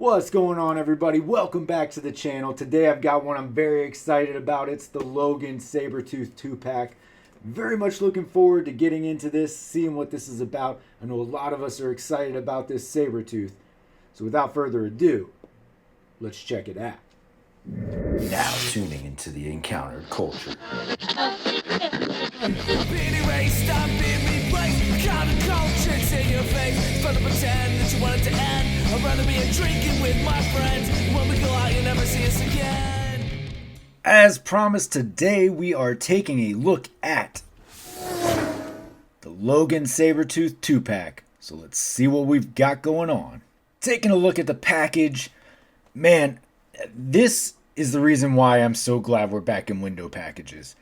What's going on, everybody? Welcome back to the channel. Today I've got one I'm very excited about. It's the Logan Sabretooth 2-pack. Very much looking forward to getting into this, seeing what this is about. I know a lot of us are excited about this Sabertooth. So without further ado, let's check it out. Now tuning into the Encountered Culture. In your face, fun to pretend that you want it to end. I'd rather be drinking with my friends. When we go out, you never see us again. As promised, today we are taking a look at the Logan Sabretooth 2-pack. So let's see what we've got going on. Taking a look at the package, man, this is the reason why I'm so glad we're back in window packages.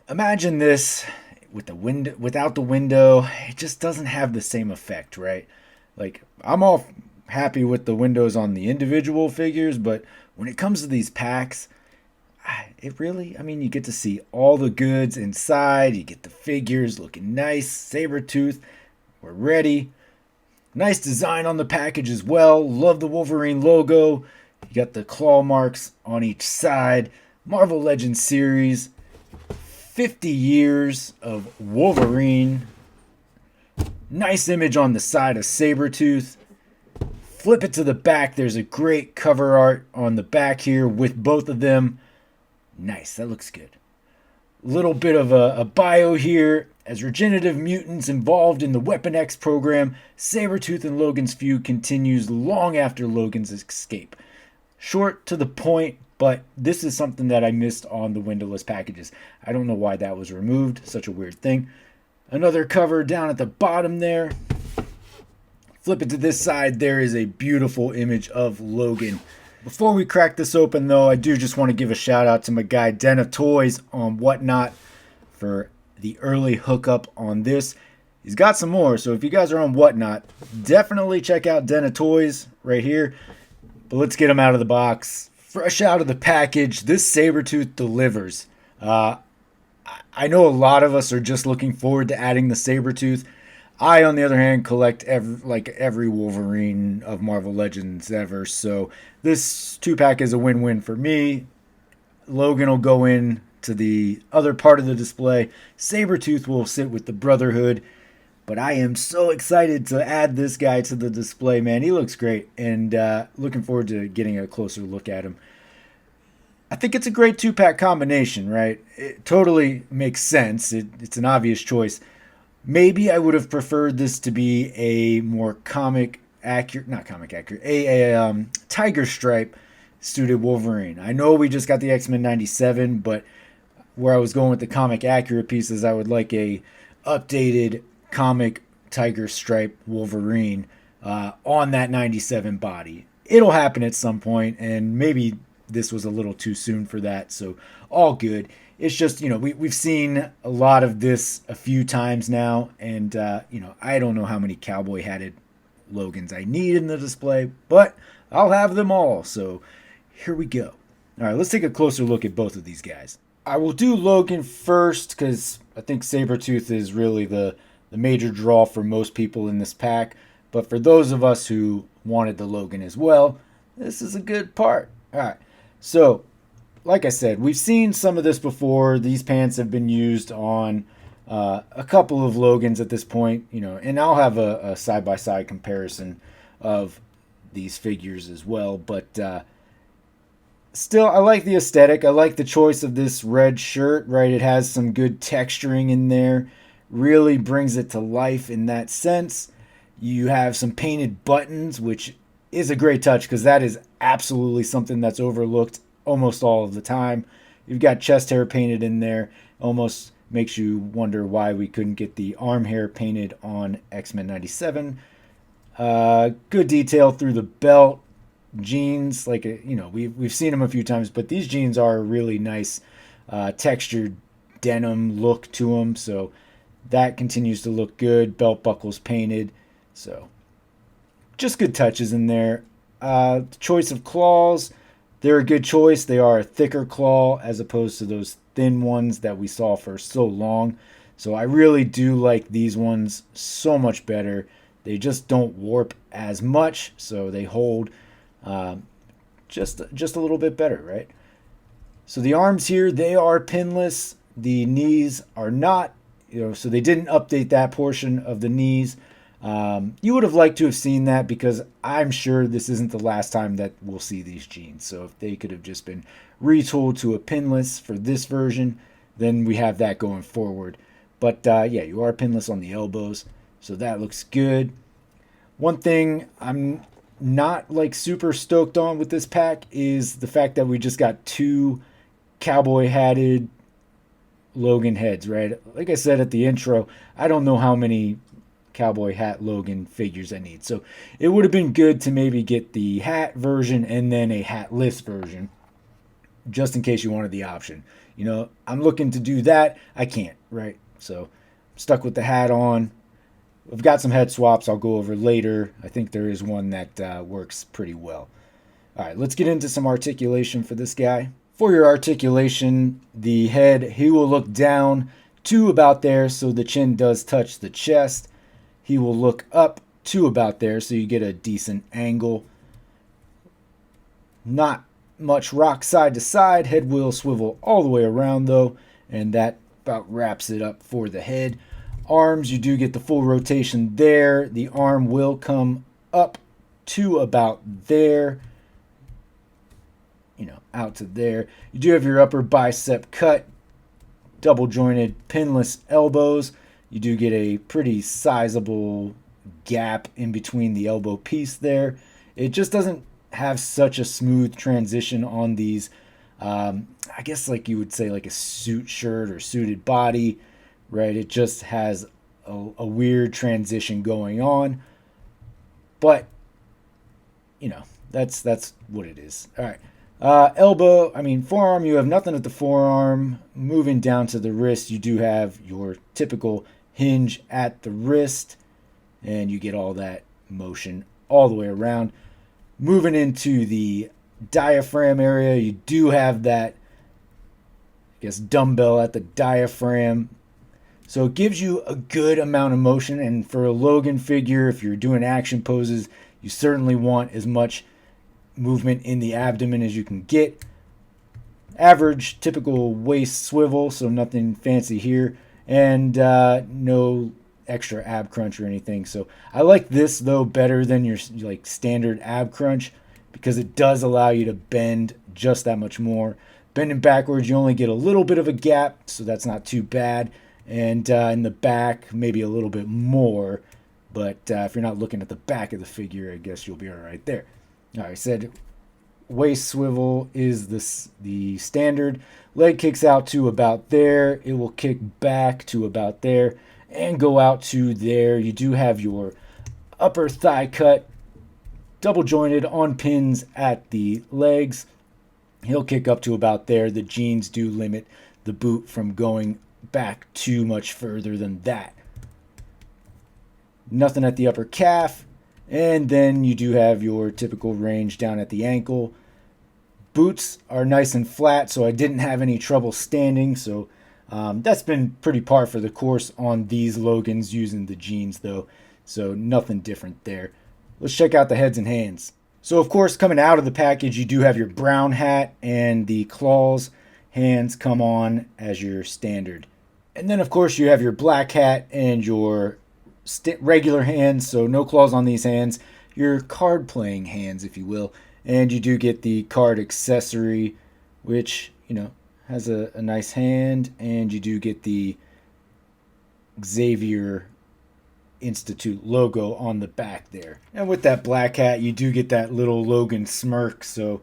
Imagine this with the window, without the window. It just doesn't have the same effect, right? Like, I'm all happy with the windows on the individual figures, but when it comes to these packs, it really, you get to see all the goods inside. You get the figures looking nice. Sabertooth, we're ready. Nice design on the package as well. Love the Wolverine logo. You got the claw marks on each side. Marvel Legends series. 50 years of Wolverine. Nice image on the side of Sabertooth. Flip it to the back. There's a great cover art on the back here with both of them. Nice, that looks good. Little bit of a bio here. As regenerative mutants involved in the Weapon X program, Sabertooth and Logan's feud continues long after Logan's escape. Short to the point, but this is something that I missed on the windowless packages. I don't know why that was removed. Such a weird thing. Another cover down at the bottom there. Flip it to this side. There is a beautiful image of Logan. Before we crack this open, though, I do just want to give a shout out to my guy Den of Toys on Whatnot for the early hookup on this. He's got some more, so if you guys are on Whatnot, definitely check out Den of Toys right here. But let's get him out of the box. Fresh out of the package, this Sabertooth delivers. I know a lot of us are just looking forward to adding the Sabertooth. I, on the other hand, collect every Wolverine of Marvel Legends ever. So this 2-pack is a win-win for me. Logan will go in to the other part of the display. Sabertooth will sit with the Brotherhood. But I am so excited to add this guy to the display, man. He looks great, and looking forward to getting a closer look at him. I think it's a great 2-pack combination, right? It totally makes sense. It's an obvious choice. Maybe I would have preferred this to be a more tiger stripe suited Wolverine. I know we just got the X-Men 97, but where I was going with the comic accurate pieces, I would like a updated comic tiger stripe Wolverine on that 97 body. It'll happen at some point, and maybe this was a little too soon for that, so all good. It's just, we've seen a lot of this a few times now, and I don't know how many cowboy hatted Logans I need in the display, but I'll have them all. So here we go. All right, let's take a closer look at both of these guys. I will do Logan first because I think Sabertooth is really the major draw for most people in this pack. But for those of us who wanted the Logan as well, this is a good part. All right, so like I said, we've seen some of this before. These pants have been used on a couple of Logans at this point, and I'll have a side-by-side comparison of these figures as well. But still, I like the aesthetic. I like the choice of this red shirt, right? It has some good texturing in there. Really brings it to life in that sense. You have some painted buttons, which is a great touch because that is absolutely something that's overlooked almost all of the time. You've got chest hair painted in there. Almost makes you wonder why we couldn't get the arm hair painted on X-Men 97. Good detail through the belt. Jeans, we've seen them a few times, but these jeans are a really nice textured denim look to them. So that continues to look good. Belt buckles painted. So just good touches in there. Choice of claws. They're a good choice. They are a thicker claw as opposed to those thin ones that we saw for so long. So I really do like these ones so much better. They just don't warp as much, so they hold Just a little bit better, right? So the arms here, they are pinless. The knees are not, so they didn't update that portion of the knees. You would have liked to have seen that, because I'm sure this isn't the last time that we'll see these jeans. So if they could have just been retooled to a pinless for this version, then we have that going forward. But yeah, you are pinless on the elbows, so that looks good. One thing I'm not like super stoked on with this pack is the fact that we just got 2 cowboy hatted Logan heads, right? Like I said at the intro, I don't know how many cowboy hat Logan figures I need. So it would have been good to maybe get the hat version and then a hatless version, just in case you wanted the option. I'm looking to do that. I can't, right? So I'm stuck with the hat on. I've got some head swaps I'll go over later. I think there is one that works pretty well. All right, let's get into some articulation for this guy. For your articulation, the head, he will look down to about there, so the chin does touch the chest. He will look up to about there, so you get a decent angle. Not much rock side to side. Head will swivel all the way around, though, and that about wraps it up for the head. Arms, you do get the full rotation there. The arm will come up to about there. Out to there. You do have your upper bicep cut, double jointed, pinless elbows. You do get a pretty sizable gap in between the elbow piece there. It just doesn't have such a smooth transition on these, I guess like you would say like a suit shirt or suited body, right? It just has a weird transition going on. But, that's what it is. All right. Forearm, you have nothing at the forearm. Moving down to the wrist, you do have your typical hinge at the wrist, and you get all that motion all the way around. Moving into the diaphragm area, you do have that, dumbbell at the diaphragm. So it gives you a good amount of motion, and for a Logan figure, if you're doing action poses, you certainly want as much movement in the abdomen as you can get. Average typical waist swivel, so nothing fancy here, and no extra ab crunch or anything. So I like this though better than your like standard ab crunch, because it does allow you to bend just that much more. Bending backwards, you only get a little bit of a gap, so that's not too bad. And in the back, maybe a little bit more, but if you're not looking at the back of the figure, I guess you'll be all right there. All right, I said waist swivel is the standard. Leg kicks out to about there. It will kick back to about there and go out to there. You do have your upper thigh cut, double jointed on pins at the legs. He'll kick up to about there. The jeans do limit the boot from going back too much further than that. Nothing at the upper calf. And then you do have your typical range down at the ankle. Boots are nice and flat, so I didn't have any trouble standing. So that's been pretty par for the course on these Logans using the jeans, though. So nothing different there. Let's check out the heads and hands. So, of course, coming out of the package, you do have your brown hat, and the claws hands come on as your standard. And then, of course, you have your black hat and your regular hands, so no claws on these hands, your card playing hands, if you will. And you do get the card accessory, which has a nice hand, and you do get the Xavier Institute logo on the back there. And with that black hat, you do get that little Logan smirk, so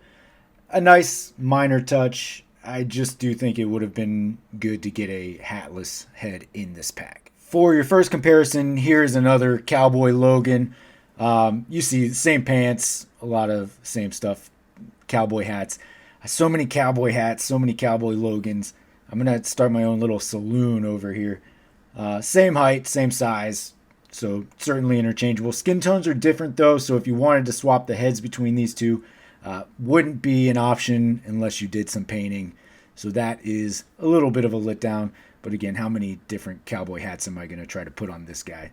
a nice minor touch. I just do think it would have been good to get a hatless head in this pack. For your first comparison, here's another Cowboy Logan. You see the same pants, a lot of same stuff, cowboy hats. So many cowboy hats, so many Cowboy Logans. I'm going to start my own little saloon over here. Same height, same size, so certainly interchangeable. Skin tones are different though, so if you wanted to swap the heads between these two, wouldn't be an option unless you did some painting. So that is a little bit of a letdown. But again, how many different cowboy hats am I going to try to put on this guy?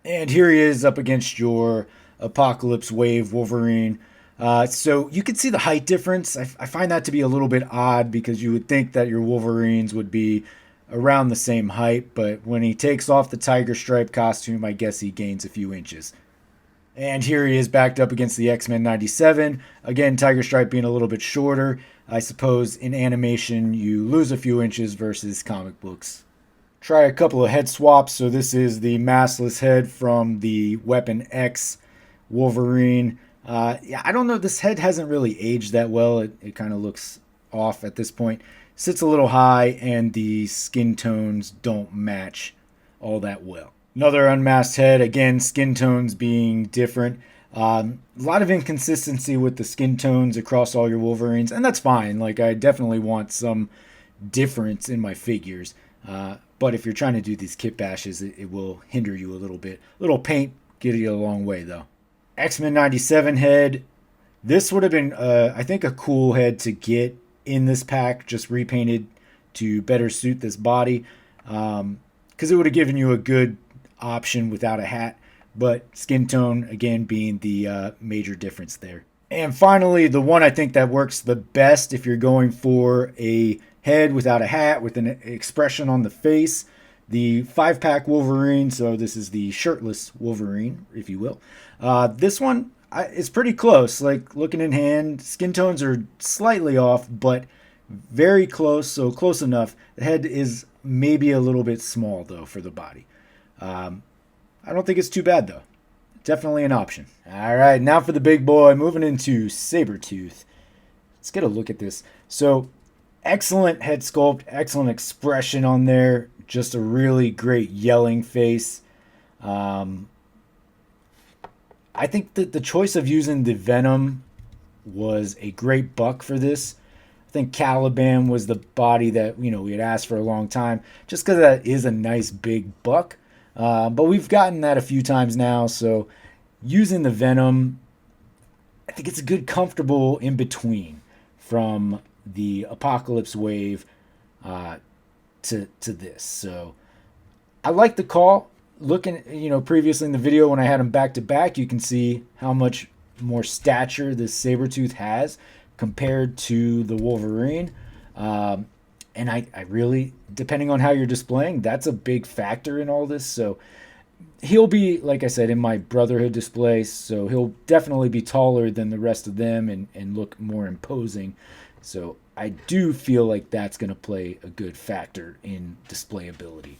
And here he is up against your Apocalypse Wave Wolverine. So you can see the height difference. I find that to be a little bit odd because you would think that your Wolverines would be around the same height, but when he takes off the tiger stripe costume, I guess he gains a few inches. And here he is backed up against the X-Men 97. Again, Tiger Stripe being a little bit shorter. I suppose in animation you lose a few inches versus comic books. Try a couple of head swaps. So this is the maskless head from the Weapon X Wolverine. Yeah, I don't know. This head hasn't really aged that well. It kind of looks off at this point. Sits a little high and the skin tones don't match all that well. Another unmasked head, again, skin tones being different. A lot of inconsistency with the skin tones across all your Wolverines, and that's fine. Like, I definitely want some difference in my figures. But if you're trying to do these kit bashes, it will hinder you a little bit. A little paint, get you a long way, though. X-Men 97 head. This would have been, I think, a cool head to get in this pack, just repainted to better suit this body. Because it would have given you a good option without a hat, but skin tone again being the major difference there. And finally, the one I think that works the best if you're going for a head without a hat with an expression on the face, the 5-pack Wolverine. So this is the shirtless Wolverine, if you will. This one is pretty close. Like, looking in hand, skin tones are slightly off, but very close, so close enough. The head is maybe a little bit small though for the body. I don't think it's too bad, though. Definitely an option. All right, now for the big boy, moving into Sabertooth. Let's get a look at this. So, excellent head sculpt, excellent expression on there. Just a really great yelling face. I think that the choice of using the Venom was a great buck for this. I think Caliban was the body that, we had asked for a long time, just because that is a nice big buck. But we've gotten that a few times now, so using the Venom, I think it's a good comfortable in between from the Apocalypse wave to this. So I like the call. Looking, previously in the video when I had them back to back, you can see how much more stature this Sabertooth has compared to the Wolverine. And I really, depending on how you're displaying, that's a big factor in all this. So he'll be, like I said, in my Brotherhood display. So he'll definitely be taller than the rest of them and look more imposing. So I do feel like that's going to play a good factor in displayability.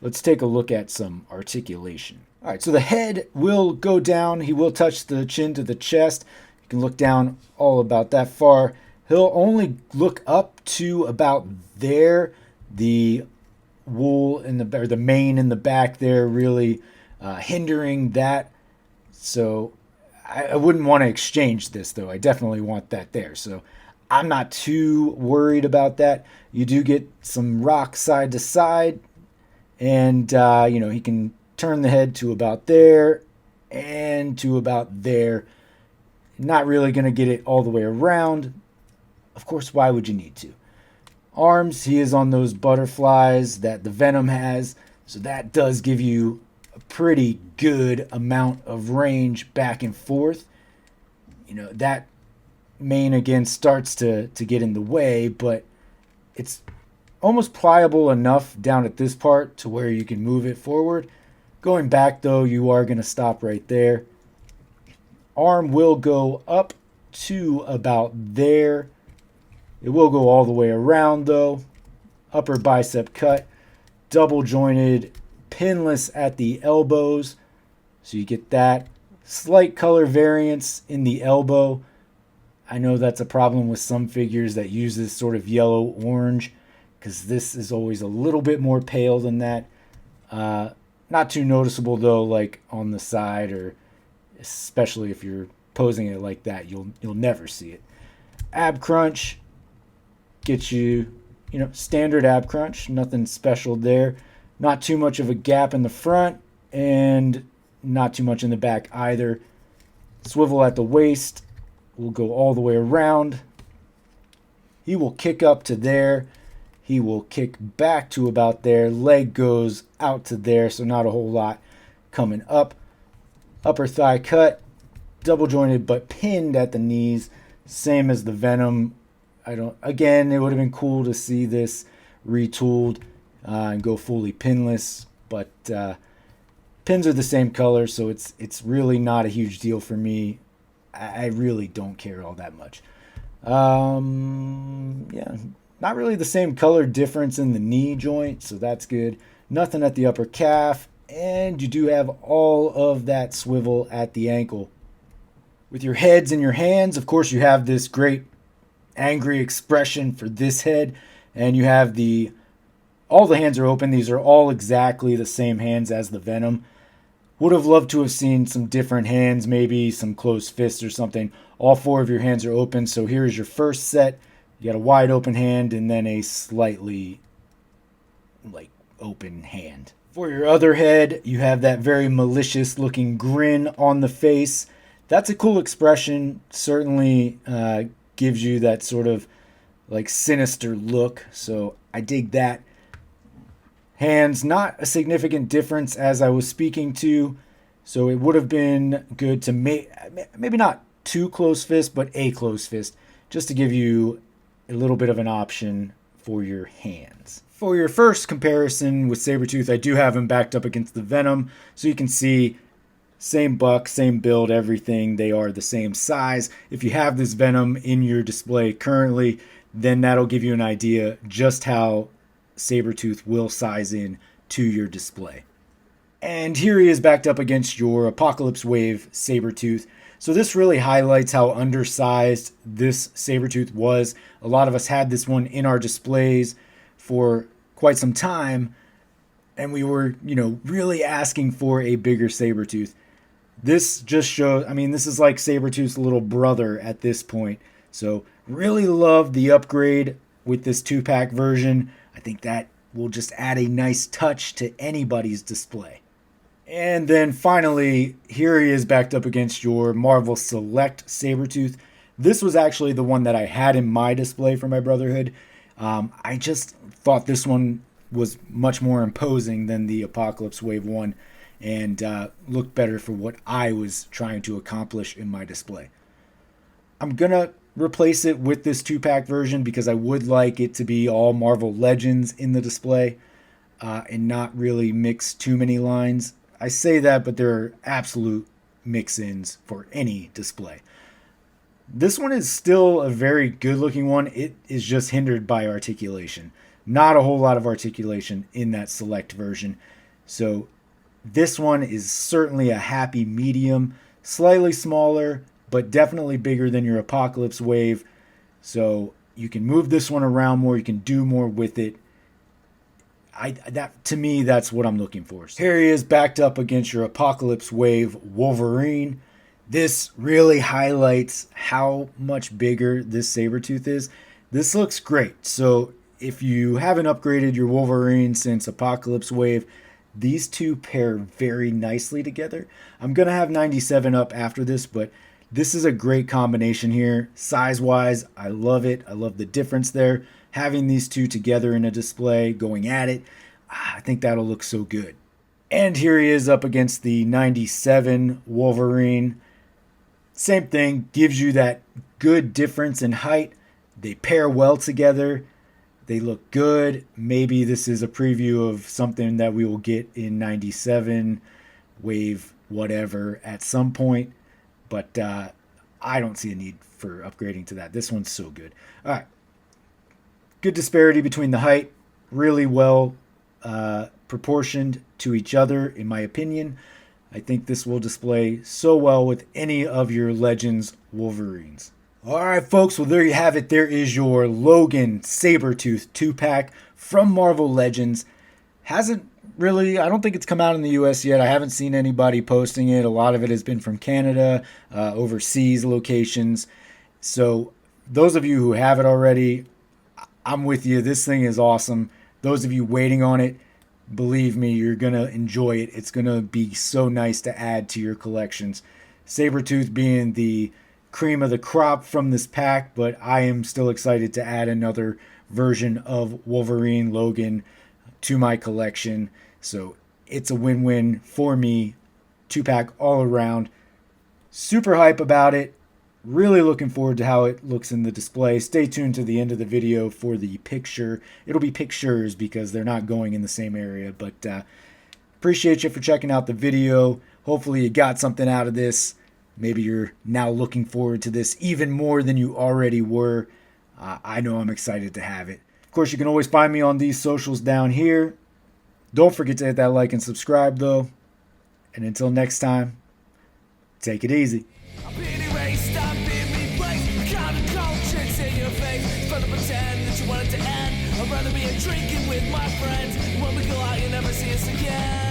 Let's take a look at some articulation. All right, so the head will go down. He will touch the chin to the chest. You can look down all about that far. He'll only look up to about there. The wool in the mane in the back there really hindering that. So I wouldn't want to exchange this, though. I definitely want that there. So I'm not too worried about that. You do get some rock side to side. And, he can turn the head to about there and to about there. Not really going to get it all the way around. Of course, why would you need to? Arms, he is on those butterflies that the Venom has. So that does give you a pretty good amount of range back and forth. That mane again starts to get in the way, but it's almost pliable enough down at this part to where you can move it forward. Going back, though, you are going to stop right there. Arm will go up to about there. It will go all the way around, though. Upper bicep cut. Double jointed. Pinless at the elbows. So you get that. Slight color variance in the elbow. I know that's a problem with some figures that use this sort of yellow-orange, because this is always a little bit more pale than that. Not too noticeable, though, like on the side, or especially if you're posing it like that, you'll never see it. Ab crunch gets you, standard ab crunch, nothing special there. Not too much of a gap in the front, and not too much in the back either. Swivel at the waist will go all the way around. He will kick up to there. He will kick back to about there. Leg goes out to there, so not a whole lot coming up. Upper thigh cut. double jointed but pinned at the knees, same as the Venom. Again, it would have been cool to see this retooled and go fully pinless, but pins are the same color, so it's really not a huge deal for me. I really don't care all that much. Yeah, not really the same color difference in the knee joint, so that's good. Nothing at the upper calf, and you do have all of that swivel at the ankle. With your heads in your hands, of course, you have this great angry expression for this head, and you have all the hands are open. These are all exactly the same hands as the Venom. Would have loved to have seen some different hands, maybe some closed fists or something. All 4 of your hands are open, so here is your first set. You got a wide open hand and then a slightly open hand. For your other head, you have that very malicious looking grin on the face. That's a cool expression. Certainly gives you that sort of sinister look, so I dig that. Hands, not a significant difference as I was speaking to, so it would have been good to maybe not 2 close fists, but a close fist, just to give you a little bit of an option for your hands. For your first comparison with Sabertooth, I do have him backed up against the Venom, so you can see same buck, same build, everything. They are the same size. If you have this Venom in your display currently, then that'll give you an idea just how Sabertooth will size in to your display. And here he is backed up against your Apocalypse Wave Sabertooth. So this really highlights how undersized this Sabertooth was. A lot of us had this one in our displays for quite some time, and we were, really asking for a bigger Sabertooth. This just shows, this is like Sabertooth's little brother at this point. So really love the upgrade with this 2-pack version. I think that will just add a nice touch to anybody's display. And then finally, here he is backed up against your Marvel Select Sabertooth. This was actually the one that I had in my display for my Brotherhood. I just thought this one was much more imposing than the Apocalypse Wave one and looked better for what I was trying to accomplish in my display. I'm going to replace it with this 2-pack version because I would like it to be all Marvel Legends in the display and not really mix too many lines. I say that, but there are absolute mix-ins for any display. This one is still a very good-looking one. It is just hindered by articulation. Not a whole lot of articulation in that Select version. So this one is certainly a happy medium, slightly smaller, but definitely bigger than your Apocalypse Wave. So you can move this one around more. You can do more with it. To me, that's what I'm looking for. So here he is backed up against your Apocalypse Wave Wolverine. This really highlights how much bigger this Sabertooth is. This looks great. So if you haven't upgraded your Wolverine since Apocalypse Wave, these two pair very nicely together. I'm going to have 97 up after this, but this is a great combination here. Size-wise, I love it. I love the difference there. Having these two together in a display, going at it, I think that'll look so good. And here he is up against the 97 Wolverine. Same thing, gives you that good difference in height. They pair well together. They look good. Maybe this is a preview of something that we will get in 97 Wave whatever at some point. But I don't see a need for upgrading to that. This one's so good. All right. Good disparity between the height. Really well proportioned to each other, in my opinion. I think this will display so well with any of your Legends Wolverines. All right, folks. Well, there you have it. There is your Logan Sabertooth 2-pack from Marvel Legends. Hasn't really, I don't think it's come out in the US yet. I haven't seen anybody posting it. A lot of it has been from Canada, overseas locations. So those of you who have it already, I'm with you. This thing is awesome. Those of you waiting on it, believe me, you're going to enjoy it. It's going to be so nice to add to your collections. Sabertooth being the cream of the crop from this pack, but I am still excited to add another version of Wolverine Logan to my collection. So it's a win-win for me. 2-pack all around. Super hype about it. Really looking forward to how it looks in the display. Stay tuned to the end of the video for the picture. It'll be pictures because they're not going in the same area. But appreciate you for checking out the video. Hopefully you got something out of this. Maybe you're now looking forward to this even more than you already were. I know I'm excited to have it. Of course, you can always find me on these socials down here. Don't forget to hit that like and subscribe, though. And until next time, take it easy. I'm being erased, I'm being replaced. Counterculture's in your face. It's fun to pretend that you want it to end. I'd rather be drinking with my friends. When we go out, you never see us again.